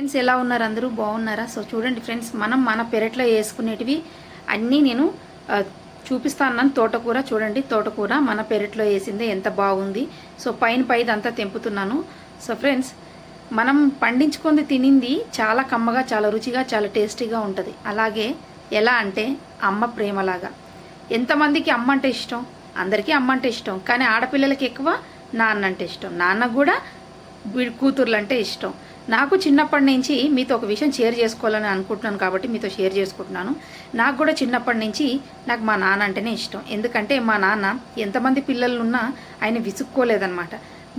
Friends ఎలా ఉన్నారు? అందరూ బాగున్నారా? సో చూడండి ఫ్రెండ్స్, మనం మన పెరట్లో వేసుకునేటివి అన్నీ నేను చూపిస్తాను. తోటకూర చూడండి, తోటకూర మన పెరట్లో వేసిందే ఎంత బాగుంది. సో పైదంతా తెంపుతున్నాను. సో ఫ్రెండ్స్, మనం పండించుకొని తినింది చాలా కమ్మగా, చాలా రుచిగా, చాలా టేస్టీగా ఉంటుంది. అలాగే ఎలా అంటే అమ్మ ప్రేమలాగా. ఎంతమందికి అమ్మ అంటే ఇష్టం? అందరికీ అమ్మ అంటే ఇష్టం, కానీ ఆడపిల్లలకి ఎక్కువ నాన్న అంటే ఇష్టం. నాన్నకు కూడా కూతుర్లు అంటే ఇష్టం. నాకు చిన్నప్పటి నుంచి మీతో ఒక విషయం షేర్ చేసుకోవాలని అనుకుంటున్నాను కాబట్టి మీతో షేర్ చేసుకుంటున్నాను. నాకు కూడా చిన్నప్పటి నుంచి నాకు మా నాన్న అంటేనే ఇష్టం. ఎందుకంటే మా నాన్న ఎంతమంది పిల్లలు ఉన్నా ఆయన విసుక్కోలేదన్నమాట.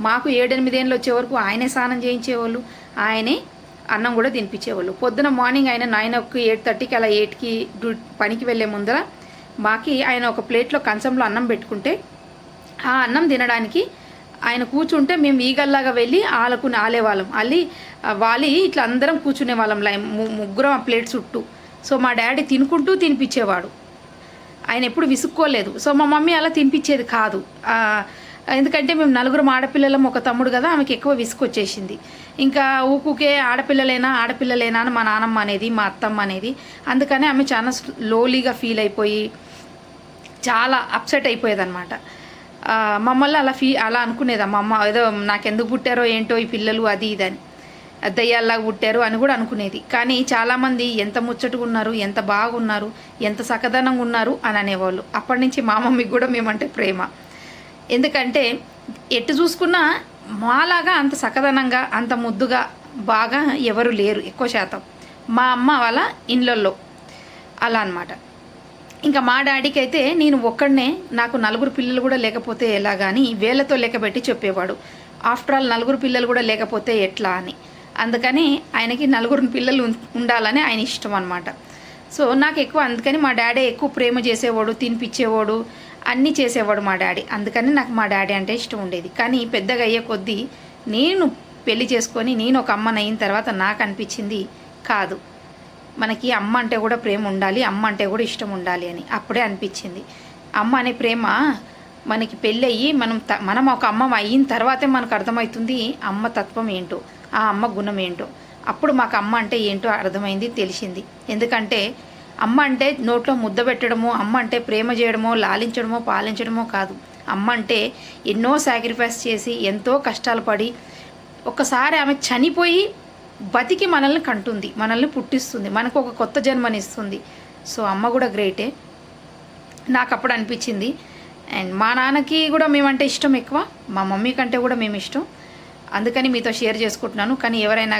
మాకు 7-8 ఏళ్ళు వచ్చే వరకు ఆయనే స్నానం చేయించేవాళ్ళు, ఆయనే అన్నం కూడా తినిపించేవాళ్ళు. పొద్దున మార్నింగ్ ఆయన 9కి 8:30కి అలా 8కి పనికి వెళ్ళే ముందర మాకి ఆయన ఒక ప్లేట్లో కంచంలో అన్నం పెట్టుకుంటే ఆ అన్నం తినడానికి ఆయన కూర్చుంటే మేము ఈగల్లాగా వెళ్ళి ఆలేవాళ్ళం. వాలి ఇట్లా అందరం కూర్చునే వాళ్ళం, ముగ్గురం ఆ ప్లేట్ చుట్టూ. సో మా డాడీ తినుకుంటూ తినిపించేవాడు. ఆయన ఎప్పుడు విసుక్కోలేదు. సో మా మమ్మీ అలా తినిపించేది కాదు. ఎందుకంటే మేము 4 ఆడపిల్లలం, ఒక తమ్ముడు కదా, ఆమెకి ఎక్కువ విసుకొచ్చేసింది. ఇంకా ఊకుకే ఆడపిల్లలేనా అని మా నాన్నమ్మ అనేది, మా అత్తమ్మ అనేది. అందుకని ఆమె చాలా లోలీగా ఫీల్ అయిపోయి చాలా అప్సెట్ అయిపోయేదన్నమాట. మమ్మల్ని అలా అనుకునేది మా అమ్మ. ఏదో నాకెందుకు పుట్టారో ఏంటో ఈ పిల్లలు, అది ఇదని, దయ్యాల్లాగా పుట్టారు అని కూడా అనుకునేది. కానీ చాలామంది ఎంత ముచ్చటగా ఉన్నారు, ఎంత బాగున్నారు, ఎంత సకదనంగా ఉన్నారు అని అనేవాళ్ళు. అప్పటి నుంచి మా మమ్మీకి కూడా మేమంటే ప్రేమ. ఎందుకంటే ఎటు చూసుకున్నా మాలాగా అంత సకదనంగా, అంత ముద్దుగా బాగా ఎవరు లేరు ఎక్కువ శాతం మా అమ్మ వాళ్ళ ఇళ్ళల్లో అలా అన్నమాట. ఇంకా మా డాడీకి అయితే నేను ఒక్కడనే, నాకు 4 పిల్లలు కూడా లేకపోతే ఎలా కానీ వేళ్ళతో లెక్కబెట్టి చెప్పేవాడు. ఆఫ్టర్ ఆల్ 4 పిల్లలు కూడా లేకపోతే ఎట్లా అని. అందుకని ఆయనకి 4 పిల్లలు ఉండాలని ఆయన ఇష్టం అనమాట. సో నాకు ఎక్కువ, అందుకని మా డాడీ ఎక్కువ ప్రేమ చేసేవాడు, తినిపించేవాడు, అన్నీ చేసేవాడు మా డాడీ. అందుకని నాకు మా డాడీ అంటే ఇష్టం ఉండేది. కానీ పెద్దగా అయ్యే కొద్దీ నేను పెళ్లి చేసుకొని నేను ఒక అమ్మని అయిన తర్వాత నాకు అనిపించింది, కాదు, మనకి అమ్మ అంటే కూడా ప్రేమ ఉండాలి, అమ్మ అంటే కూడా ఇష్టం ఉండాలి అని అప్పుడే అనిపించింది. అమ్మ అనే ప్రేమ మనకి పెళ్ళి అయ్యి మనం ఒక అమ్మ అయిన తర్వాతే మనకు అర్థమవుతుంది అమ్మ తత్వం ఏంటో, ఆ అమ్మ గుణం ఏంటో. అప్పుడు మాకు అమ్మ అంటే ఏంటో అర్థమైంది, తెలిసింది. ఎందుకంటే అమ్మ అంటే నోట్లో ముద్ద పెట్టడమో, అమ్మ అంటే ప్రేమ చేయడమో, లాలించడమో, పాలించడమో కాదు. అమ్మ అంటే ఎన్నో సాక్రిఫైస్ చేసి, ఎంతో కష్టాలు పడి, ఒక్కసారి ఆమె చనిపోయి బతికి మనల్ని కంటుంది, మనల్ని పుట్టిస్తుంది, మనకు ఒక కొత్త జన్మనిస్తుంది. సో అమ్మ కూడా గ్రేటే. నాకు అప్పుడు అనిపించింది. అండ్ మా నాన్నకి కూడా మేమంటే ఇష్టం ఎక్కువ, మా మమ్మీ కంటే కూడా మేము ఇష్టం. అందుకని మీతో షేర్ చేసుకుంటున్నాను. కానీ ఎవరైనా